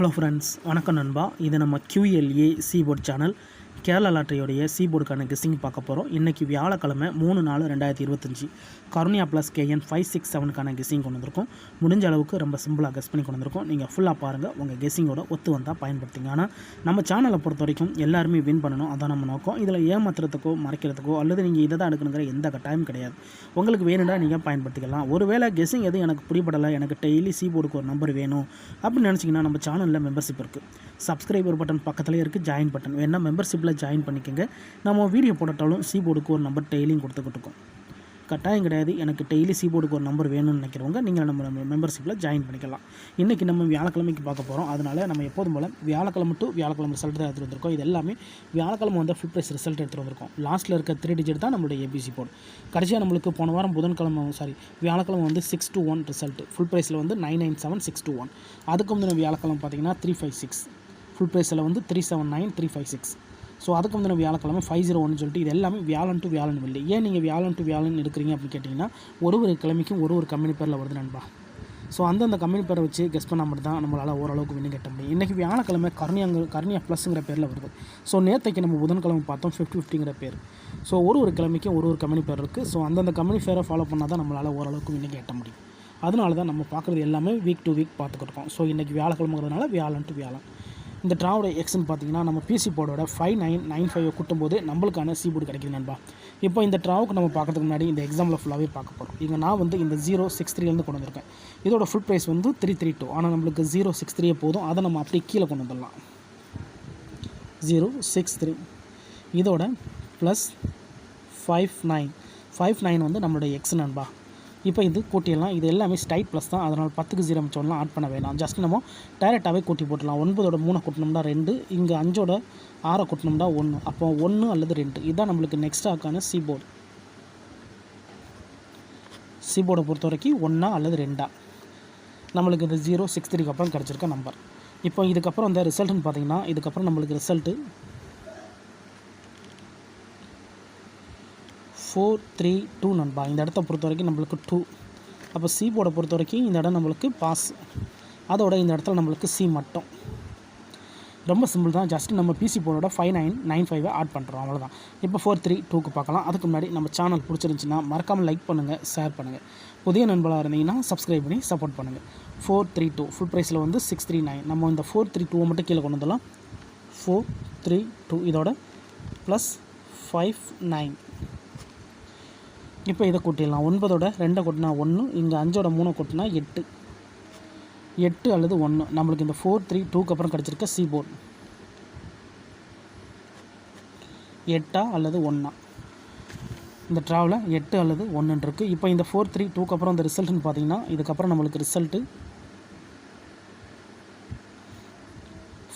Hello friends, வணக்கம் நண்பா. இது நம்ம QLA சீபோர்ட் சேனல். கேரளா லாட்டரியோடைய சீபோர்டுக்கான கெஸ்ஸிங் பார்க்க போகிறோம். இன்றைக்கி வியாழக்கிழமை 3/4/2025 கருணியா ப்ளஸ் KN 567க்கான கெஸ்ஸிங் கொண்டு வந்திருக்கோம். முடிஞ்ச அளவுக்கு ரொம்ப சிம்பிளாக கெஸ் பண்ணி கொண்டு வந்திருக்கோம். நீங்கள் ஃபுல்லாக பாருங்கள், உங்கள் கெஸ்ஸிங்கோட ஒத்து வந்தால் பயன்படுத்திங்க. ஆனால் நம்ம சேனலை பொறுத்த வரைக்கும் எல்லாருமே வின் பண்ணணும், அதான் நம்ம நோக்கம். இதில் ஏமாத்துறதுக்கோ மறைக்கிறதுக்கோ அல்லது நீங்கள் இதை தான் எடுக்கணுங்கிற எந்த கட்டாயம் கிடையாது. உங்களுக்கு வேணும்னா நீங்கள் பயன்படுத்திக்கலாம். ஒருவேளை கெஸ்ஸிங் எதுவும் எனக்கு பிடிபடலை, எனக்கு டெய்லி சீபோர்டுக்கு ஒரு நம்பர் வேணும் அப்படின்னு நினச்சிங்கன்னா நம்ம சேனலில் மெம்பர்ஷிப் இருக்குது. சப்ஸ்கிரைபர் பட்டன் பக்கத்துலேயே இருக்குது, ஜாயின் பட்டன் வேணால் மெம்பர்ஷிப்பில் ஜாயின் பண்ணிக்கோங்க. நம்ம வீடியோ போட்டாலும் சீபோர்டுக்கு ஒரு நம்பர் டெய்லியும் கொடுத்துக்கிட்டு இருக்கோம். கட்டாயம் கிடையாது, எனக்கு டெய்லி சீபோர்டுக்கு ஒரு நம்பர் வேணும்னு நினைக்கிறவங்க நீங்கள் நம்ம மெம்பர்ஷிப்பில் ஜாயின் பண்ணிக்கலாம். இன்றைக்கி நம்ம வியாழக்கிழமைக்கு பார்க்க போகிறோம். அதனால் நம்ம எப்போதும் போல் வியாழக்கிழமை டு வியாழக்கிழமை ரிசல்ட் தான் எடுத்துகிட்டு வந்திருக்கோம். இது எல்லாமே வியாழக்கிழமை வந்து ஃபுல் ப்ரைஸ் ரிசல்ட் எடுத்துகிட்டு வந்திருக்கோம். லாஸ்ட்டில் இருக்க 3 டிஜிட் தான் நம்மளுடைய ABC போர்டு. கடைசியாக நம்மளுக்கு போன வாரம் வியாழக்கிழமை வந்து 621 ரிசல்ட். ஃபுல் ப்ரைஸில் வந்து 997,621. அதுக்கு முந்தின வியாழக்கிழமை பார்த்தீங்கன்னா 356. ஃபுல் ப்ரைஸில் வந்து 379,356. ஸோ அதுக்கு வந்து வியாழக்கிழமை 501 சொல்லிட்டு இது எல்லாமே வியாழன் டு வியாழன் வெள்ளி. ஏன் நீங்கள் வியாழன் டு வியாழன் எடுக்கிறீங்க அப்படின்னு கேட்டிங்கன்னா ஒரு கிழமைக்கும் ஒரு கம்பெனி பேரில் வருது நண்பா. ஸோ அந்தந்த கம்பெனி பேரை வச்சு கெஸ் பண்ணால் மட்டும் தான் நம்மளால் ஓரளவுக்கு வின்னு கட்ட முடியும். இன்றைக்கி வியாழக்கிழமை கருணியா ப்ளஸ்ங்கிற பேரில் வருது. ஸோ நேற்றைக்கு நம்ம புதன்கிழமை பார்த்தோம் 50-50ங்கிற பேர். ஸோ ஒரு கிழமைக்கும் ஒரு கம்பெனி பேர் இருக்குது. ஸோ அந்தந்த கம்பெனி பேரை ஃபாலோ பண்ணால் தான் நம்மளால் ஓரளவுக்கு வின்னு கட்ட முடியும். அதனால தான் நம்ம பார்க்குறது எல்லாமே வீக் டு வீக் பார்த்துக்கிட்டு இருக்கோம். ஸோ இன்றைக்கி வியாழக்கிழமைங்கிறதுனால வியாழன் டு வியாழன். இந்த ட்ராவோட எக்ஸ்ன்னு பார்த்தீங்கன்னா நம்ம PC போர்டோட 5995 கூட்டும்போது நம்மளுக்கான சீபோர்டு கிடைக்குது நண்பா. இப்போ இந்த ட்ராவுக்கு நம்ம பார்க்கறதுக்கு முன்னாடி இந்த எக்ஸாம்பிள் ஃபுல்லாகவே பார்க்க போகிறோம். இங்கே நான் வந்து இந்த 063 கொண்டு வந்திருக்கேன். இதோட ஃபுல் ப்ரைஸ் வந்து 332. ஆனால் நம்மளுக்கு 063 போதும். அதை நம்ம அப்படியே கீழே கொண்டு வந்துடலாம். 063 இதோட ப்ளஸ் 59 வந்து நம்மளுடைய எக்ஸ் நண்பா. இப்போ இது கூட்டிடலாம். இது எல்லாமே ஸ்டைட் ப்ளஸ் தான், அதனால் 10க்கு 0 மிச்சம்லாம் ஆட் பண்ண வேணாம். ஜஸ்ட் நம்ம டைரெக்டாகவே கூட்டி போட்டுடலாம். 9ஓட 3 கூட்டினோம்னா 2, இங்கே 5ஓட 6 கூட்டினோம்னா 1. அப்போ 1 அல்லது 2 இதுதான் நம்மளுக்கு நெக்ஸ்ட்டாக்கான சீபோர்டு. சீபோர்டை பொறுத்த வரைக்கும் 1 அல்லது 2 நம்மளுக்கு இந்த 063க்கு அப்புறம் கிடச்சிருக்க நம்பர். இப்போ இதுக்கப்புறம் இந்த ரிசல்ட்டுன்னு பார்த்தீங்கன்னா இதுக்கப்புறம் நம்மளுக்கு ரிசல்ட்டு 432 நண்பா. இந்த இடத்த பொறுத்த வரைக்கும் நம்மளுக்கு 2. அப்போ சி போர்டை பொறுத்த வரைக்கும் இந்த இடம் நம்மளுக்கு பாஸ். அதோட இந்த இடத்துல நம்மளுக்கு சி மட்டும். ரொம்ப சிம்பிள் தான். ஜஸ்ட் நம்ம PC போர்டோட 5995 ஆட் பண்ணுறோம், அவ்வளோதான். இப்போ 432க்கு பார்க்கலாம். அதுக்கு முன்னாடி நம்ம சேனல் பிடிச்சிருந்துச்சின்னா மறக்காமல் லைக் பண்ணுங்கள், ஷேர் பண்ணுங்கள். புதிய நண்பர்களாக இருந்தீங்கன்னா சப்ஸ்கிரைப் பண்ணி சப்போர்ட் பண்ணுங்கள். 432 ஃபுல் ப்ரைஸில் வந்து 639. நம்ம இந்த 432 மட்டும் கீழே கொண்டு வந்துடலாம். 432 இதோட ப்ளஸ் 59. இப்போ இதை கூட்டிடலாம். 9ஓட 2 கூட்டினா 1, இங்கே 5ஓட 3 கூட்டினா 8 அல்லது 1 நம்மளுக்கு இந்த 432க்கு அப்புறம் கிடச்சிருக்க சீபோர்டு 8 அல்லது 1. இந்த ட்ராவில் 8 அல்லது 1 இருக்குது. இப்போ இந்த 432க்கு அப்புறம் இந்த ரிசல்ட்டுன்னு பார்த்தீங்கன்னா இதுக்கப்புறம் நம்மளுக்கு ரிசல்ட்டு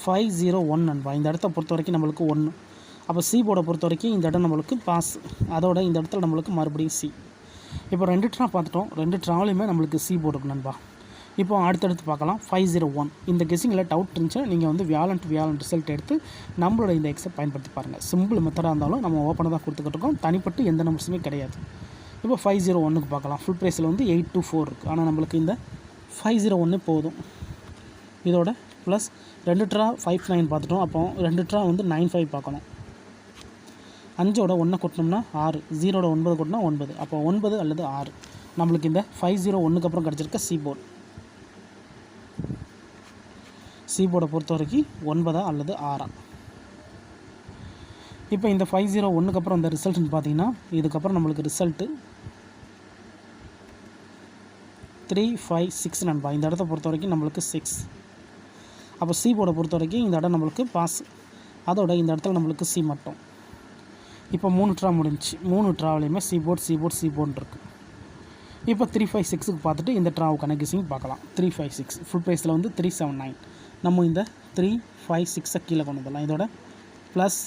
501 நண்பா. இந்த இடத்த பொறுத்த வரைக்கும் நம்மளுக்கு 1. அப்போ சி போர்டை பொறுத்த வரைக்கும் இந்த இடம் நம்மளுக்கு பாஸ். அதோட இந்த இடத்துல நம்மளுக்கு மறுபடியும் சி. இப்போ 2 ட்ரா பார்த்துட்டோம். 2 ட்ராவிலையுமே நம்மளுக்கு சி போர்டு நண்பா. இப்போ அடுத்தடுத்து பார்க்கலாம் 501. இந்த கெஸ்ஸிங்கில் டவுட் இருந்துச்சுன்னா நீங்கள் வந்து வியாழன் டு வியாழன் ரிசல்ட் எடுத்து நம்மளோட இந்த எக்ஸை பயன்படுத்தி பாருங்கள். சிம்பிள் மெத்தடாக இருந்தாலும் நம்ம ஓப்பனாக தான் கொடுத்துக்கிட்டு இருக்கோம். தனிப்பட்டு எந்த நம்பர்ஸுமே கிடையாது. இப்போ 501க்கு பார்க்கலாம். ஃபுல் ப்ரைஸில் வந்து 824 இருக்குது. ஆனால் நம்மளுக்கு இந்த 501 போதும். இதோட ப்ளஸ் 2 ட்ரா 59 பார்த்துட்டோம். அப்போ 2 ட்ரா வந்து 95 பார்க்கணும். 5ஓட 1 கூட்டினோம்னா 6, 0ஓட 9 கூட்டினா 9. அப்போ 9 அல்லது 6 நம்மளுக்கு இந்த 501க்கு அப்புறம் கிடச்சிருக்க சீபோர்டு. சீபோர்டை பொறுத்த வரைக்கும் 9 அல்லது 6. இப்போ இந்த 501க்கு அப்புறம் இந்த ரிசல்ட்னு பார்த்தீங்கன்னா இதுக்கப்புறம் நம்மளுக்கு ரிசல்ட்டு 356 நண்பா. இந்த இடத்த பொறுத்த வரைக்கும் நம்மளுக்கு 6. அப்போ சீபோர்டை பொறுத்த வரைக்கும் இந்த இடம் நம்மளுக்கு பாஸ். அதோட இந்த இடத்துல நம்மளுக்கு சி மட்டும். இப்போ 3 ட்ரா முடிஞ்சிச்சு. 3 ட்ராவிலையுமே சீபோர்டு இருக்குது. இப்போ 356க்கு பார்த்துட்டு இந்த ட்ராவுக்கான கெஸ்ஸிங் பார்க்கலாம். 356 ஃபுல் ப்ரைஸில் வந்து 379. நம்ம இந்த 356 கீழே கொண்டு வந்துடலாம். இதோட ப்ளஸ்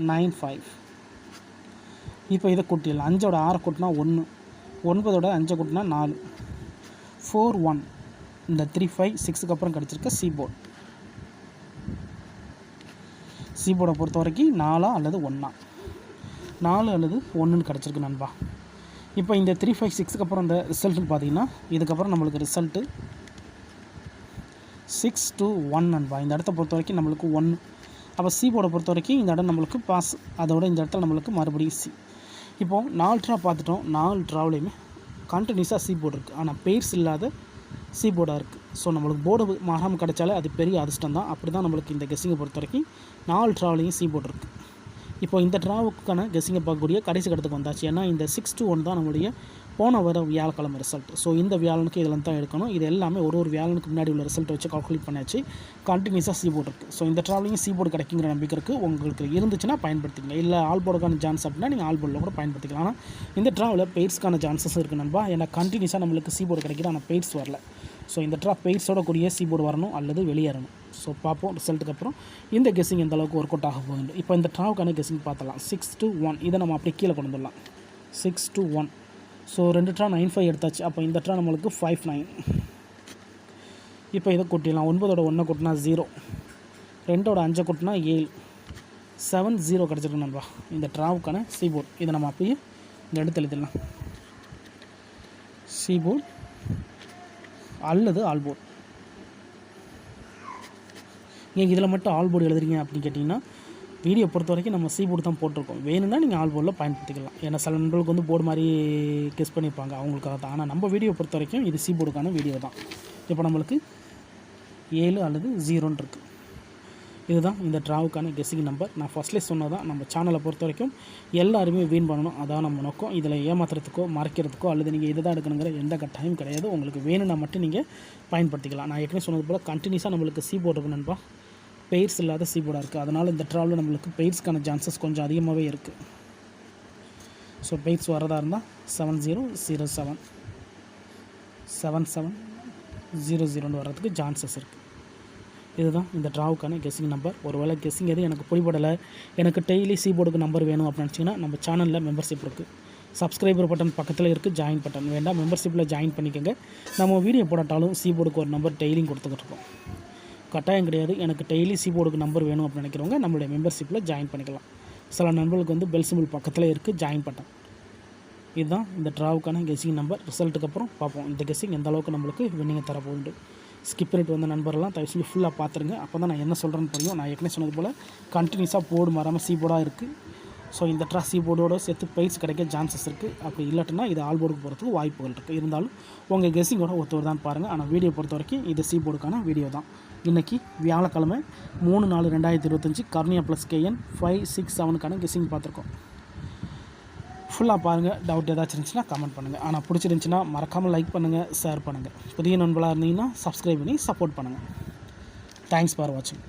95. இப்போ இதை கூட்டிடலாம். 5ஓட 6 கூட்டினா 1, 9ஓட 5 கூட்டினா 4, 41. இந்த 356க்கு அப்புறம் கிடச்சிருக்க சீபோர்டு. சீபோர்டை பொறுத்த வரைக்கும் 4 அல்லது 1, 4 அல்லது 1ன்னு கிடச்சிருக்கு நண்பா. இப்போ இந்த 356க்கு அப்புறம் இந்த ரிசல்ட்டுன்னு பார்த்தீங்கன்னா இதுக்கப்புறம் நம்மளுக்கு ரிசல்ட்டு 6-1 நண்பா. இந்த இடத்த பொறுத்த வரைக்கும் நம்மளுக்கு 1. அப்போ சி போர்டை பொறுத்த வரைக்கும் இந்த இடம் நம்மளுக்கு பாஸ். அதோட இந்த இடத்துல நம்மளுக்கு மறுபடியும் சி. இப்போது 4 ட்ரா பார்த்துட்டோம். 4 ட்ராவிலையுமே கண்டினியூஸாக சி போர்டு இருக்குது. ஆனால் பெயர்ஸ் இல்லாத சி போர்டாக இருக்குது. ஸோ நம்மளுக்கு போர்டு மாறாமல் கிடைச்சாலே அது பெரிய அதிர்ஷ்டம் தான். அப்படி தான் நம்மளுக்கு இந்த கெஸ்ஸிங்கை பொறுத்த வரைக்கும் 4 ட்ராவிலையும் சி போர்டு இருக்குது. இப்போ இந்த ட்ராவுக்கான கெஸ்ஸிங்கை பார்க்கக்கூடிய கடைசி கட்டத்துக்கு வந்தாச்சு. ஏன்னா இந்த 6-1 தான் நம்மளுடைய போன வர வியாழக்கிழமை ரிசல்ட். ஸோ இந்த வியாழனுக்கு இதில் தான் எடுக்கணும். இது எல்லாமே ஒரு வியாழனுக்கு முன்னாடி உள்ள ரிசல்ட் வச்சு கால்குலேட் பண்ணியாச்சு. கண்டினியூஸாக சி போர்டு இருக்குது. ஸோ இந்த ட்ராவலிங் சி போர்டு கிடைக்குங்கிற நம்பிக்கை இருக்குது. உங்களுக்கு இருந்துச்சுன்னா பயன்படுத்திக்கங்க. இல்லை ஆல் போர்டுக்கான சான்ஸ் அப்படின்னா நீங்கள் ஆல் போர்டில் கூட பயன்படுத்திக்கலாம். ஆனால் இந்த ட்ராவில் பெய்ட்ஸ்க்கான சான்சஸ் இருக்குது நண்பா. ஏன்னா கண்டினியூஸாக நம்மளுக்கு சி போர்டு கிடைக்கிது, ஆனால் பெய்ட்ஸ் வரல. ஸோ இந்த ட்ரா பெய்ட்ஸோட கூடிய சி போர்டு வரணும் அல்லது வெளியேறணும். ஸோ பார்ப்போம் ரிசல்ட்டுக்கு அப்புறம் இந்த கெஸ்ஸிங் எந்த அளவுக்கு ஒர்க் அவுட் ஆக போகுது. இப்போ இந்த ட்ராவுக்கான கெஸ்ஸிங் பார்த்தலாம். 6-1 இதை நம்ம அப்படியே கீழே கொண்டு வந்துடலாம். 6-1. ஸோ 2 ட்ரா 9-5 எடுத்தாச்சு. அப்போ இந்த ட்ரா நம்மளுக்கு 5-9. இப்போ இதை கூட்டிடலாம். 9ஓட 1 கூட்டினா 0, 2ஓட 5 கூட்டினா 7, 7-0 கிடச்சிருக்கு நண்பா. இந்த ட்ராவுக்கான சி போர்டு இதை நம்ம அப்படியே இந்த இடத்துல எழுதிடலாம். சி போர்டு அல்லது ஆல் போர்டு. நீங்கள் இதில் மட்டும் ஆல் போர்டு எழுதுறீங்க அப்படின்னு கேட்டிங்கன்னா வீடியோ பொறுத்த வரைக்கும் நம்ம சி போர்டு தான் போட்டிருக்கோம். வேணும்னா நீங்கள் ஆல் போர்டில் பயன்படுத்திக்கலாம். ஏன்னா சில நண்பர்களுக்கு வந்து போர்டு மாதிரி கெஸ் பண்ணியிருப்பாங்க, அவங்களுக்காக தான். ஆனால் நம்ம வீடியோ பொறுத்த வரைக்கும் இது சி போர்டுக்கான வீடியோ தான். இப்போ நம்மளுக்கு 7 அல்லது 0 இருக்குது. இதுதான் இந்த ட்ராவுக்கான கெஸ்ஸிங் நம்பர். நான் ஃபஸ்ட்லேயே சொன்னதான், நம்ம சேனலை பொறுத்த வரைக்கும் எல்லாருமே வின் பண்ணணும். அதான் நம்ம நோக்கம். இதில் ஏமாத்துறதுக்கோ மறைக்கிறதுக்கோ அல்லது நீங்கள் இதை தான் எடுக்கணுங்கிற எந்த கட்டாயம் கிடையாது. உங்களுக்கு வேணும்னா மட்டும் நீங்கள் பயன்படுத்திக்கலாம். நான் ஏற்கனவே சொன்னது போல் கண்டினியூஸாக நம்மளுக்கு சி போர்டு இருக்கு நண்பா. பெயர்ஸ் இல்லாத சி போர்டாக இருக்குது. அதனால் இந்த ட்ராவில் நம்மளுக்கு பெயர்ஸ்க்கான சான்சஸ் கொஞ்சம் அதிகமாகவே இருக்குது. ஸோ பெயர்ஸ் வரதாக இருந்தால் 7007, 7700 வர்றதுக்கு சான்சஸ் இருக்குது. இதுதான் இந்த ட்ராவுக்கான கெஸ்ஸிங் நம்பர். ஒருவேளை கெஸ்ஸிங் எது எனக்கு பிடிபடலை, எனக்கு டெய்லி சி போர்டுக்கு நம்பர் வேணும் அப்படின்னு நினச்சிங்கன்னா நம்ம சேனலில் மெம்பர்ஷிப் இருக்குது. சப்ஸ்கிரைபர் பட்டன் பக்கத்தில் இருக்குது, ஜாயின் பட்டன் வேண்டாம், மெம்பர்ஷிப்பில் ஜாயின் பண்ணிக்கோங்க. நம்ம வீடியோ போடாட்டாலும் சி போர்டுக்கு ஒரு நம்பர் டெய்லியும் கொடுத்துக்கிட்டு இருக்கோம். கட்டாயம் கிடையாது. எனக்கு டெய்லி சி போர்டுக்கு நம்பர் வேணும் அப்படின்னு நினைக்கிறவங்க நம்மளுடைய மெம்பர்ஷிப்பில் ஜாயின் பண்ணிக்கலாம். சில நண்பர்களுக்கு வந்து பெல் சிம்பிள் பக்கத்தில் இருக்குது, ஜாயின் பட்டன். இதுதான் இந்த ட்ராவுக்கான கெஸ்ஸிங் நம்பர். ரிசல்ட்டுக்கு அப்புறம் பார்ப்போம் இந்த கெஸ்ஸிங் எந்த அளவுக்கு நம்மளுக்கு வின்னிங்கை தரப்போகுது. ஸ்கிப் பண்ணிட்டு வந்த நண்பரெல்லாம் தயவு செஞ்சு ஃபுல்லாக பார்த்துருங்க. அப்போ தான் நான் என்ன சொல்கிறேன்னு புரியும். நான் ஏற்கனவே சொன்னது போல் கண்டினியூஸாக போர்டு மாறாமல் சி போர்டாக இருக்குது. ஸோ இந்த ட்ரா சி போர்டோடு சேர்த்து ப்ரைஸ் கிடைக்க சான்சஸ் இருக்குது. அப்படி இல்லாட்டினா இது ஆல் போர்டுக்கு போகிறதுக்கு வாய்ப்புகள் இருக்குது. இருந்தாலும் உங்கள் கெஸ்ஸிங்கோட ஒருத்தர் தான் பாருங்கள். ஆனால் வீடியோ பொறுத்த வரைக்கும் இது சி போர்டுக்கான வீடியோ தான். இன்றைக்கி வியாழக்கிழமை 3/4/2025 கர்னியா ப்ளஸ் கேஎன் 567க்கான கெஸ்ஸிங் பார்த்துருக்கோம். ஃபுல்லாக பாருங்கள். டவுட் ஏதாச்சும் இருந்துச்சுன்னா கமெண்ட் பண்ணுங்கள். ஆனால் பிடிச்சிருந்துச்சின்னா மறக்காமல் லைக் பண்ணுங்கள், ஷேர் பண்ணுங்கள். புதிய நண்பர்களாக இருந்தீங்கன்னா சப்ஸ்கிரைப் பண்ணி சப்போர்ட் பண்ணுங்கள். தேங்க்ஸ் ஃபார் வாட்சிங்.